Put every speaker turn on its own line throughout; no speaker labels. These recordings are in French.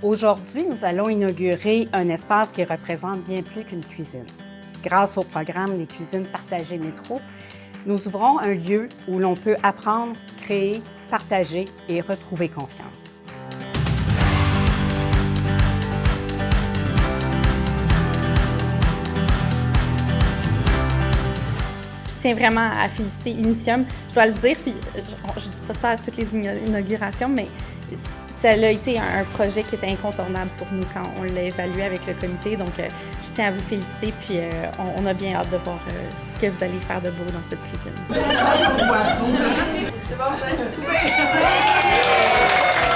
Aujourd'hui, nous allons inaugurer un espace qui représente bien plus qu'une cuisine. Grâce au programme des cuisines partagées métro, nous ouvrons un lieu où l'on peut apprendre, créer, partager et retrouver confiance.
Je tiens vraiment à féliciter Initium. Je dois le dire, puis je dis pas ça à toutes les inaugurations, mais ça a été un projet qui était incontournable pour nous quand on l'a évalué avec le comité. Donc, je tiens à vous féliciter, puis on a bien hâte de voir ce que vous allez faire de beau dans cette cuisine.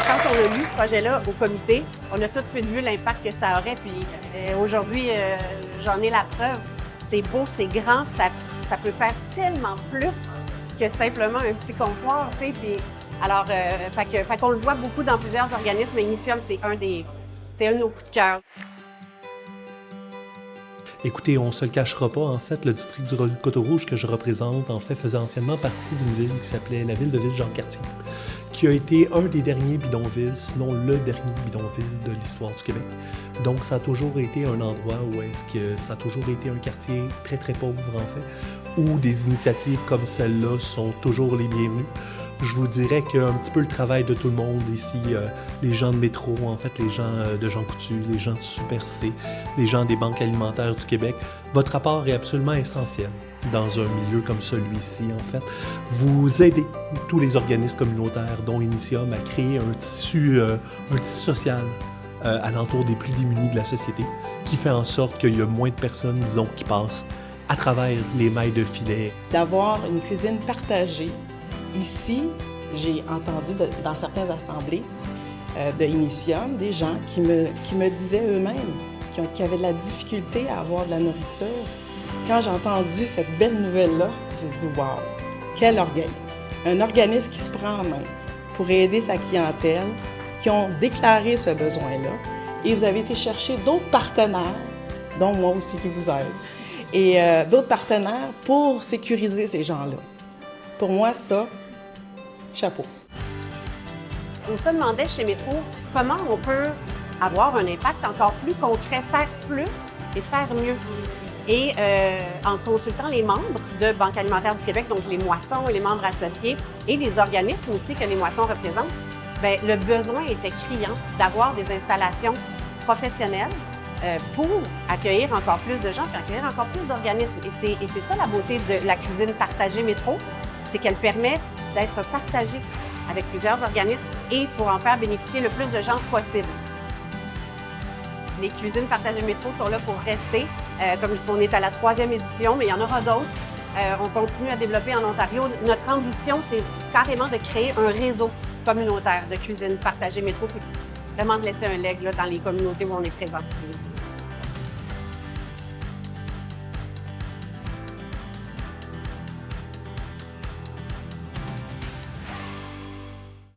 Quand on a lu ce projet-là au comité, on a tout de suite vu l'impact que ça aurait. Puis aujourd'hui, j'en ai la preuve. C'est beau, c'est grand, ça peut faire tellement plus que simplement un petit comptoir, tu sais. Puis, alors, fait qu'on le voit beaucoup dans plusieurs organismes, mais Initium, c'est un de nos coups de cœur.
Écoutez, on ne se le cachera pas, en fait, le district du Coteau-Rouge que je représente, en fait, faisait anciennement partie d'une ville qui s'appelait la ville de Ville-Jean-Cartier, qui a été un des derniers bidonvilles, sinon le dernier bidonville de l'histoire du Québec. Donc, ça a toujours été un endroit où est-ce que ça a toujours été un quartier très, très pauvre, en fait, où des initiatives comme celle-là sont toujours les bienvenues. Je vous dirais qu'un petit peu le travail de tout le monde ici, les gens de métro, en fait, les gens de Jean Coutu, les gens de Super C, les gens des banques alimentaires du Québec, votre apport est absolument essentiel dans un milieu comme celui-ci, en fait. Vous aidez tous les organismes communautaires, dont Initium, à créer un tissu social alentour des plus démunis de la société, qui fait en sorte qu'il y a moins de personnes, disons, qui passent à travers les mailles de filet.
D'avoir une cuisine partagée. Ici, j'ai entendu dans certaines assemblées de Initium des gens qui me disaient eux-mêmes qui avaient de la difficulté à avoir de la nourriture. Quand j'ai entendu cette belle nouvelle-là, j'ai dit « Wow! Quel organisme! » Un organisme qui se prend en main pour aider sa clientèle, qui ont déclaré ce besoin-là. Et vous avez été chercher d'autres partenaires, dont moi aussi qui vous aide, et d'autres partenaires pour sécuriser ces gens-là. Pour moi, ça, chapeau.
On se demandait chez Métro comment on peut avoir un impact encore plus concret, faire plus et faire mieux. Et en consultant les membres de Banque alimentaire du Québec, donc les moissons et les membres associés et les organismes aussi que les moissons représentent, bien, le besoin était criant d'avoir des installations professionnelles pour accueillir encore plus de gens et accueillir encore plus d'organismes. Et c'est ça la beauté de la cuisine partagée Métro, c'est qu'elle permet d'être partagée avec plusieurs organismes et pour en faire bénéficier le plus de gens possible. Les cuisines partagées Métro sont là pour rester. Comme on est à la 3e édition, mais il y en aura d'autres. On continue à développer en Ontario. Notre ambition, c'est carrément de créer un réseau communautaire de cuisine partagée Métro, puis vraiment de laisser un leg là, dans les communautés où on est présent.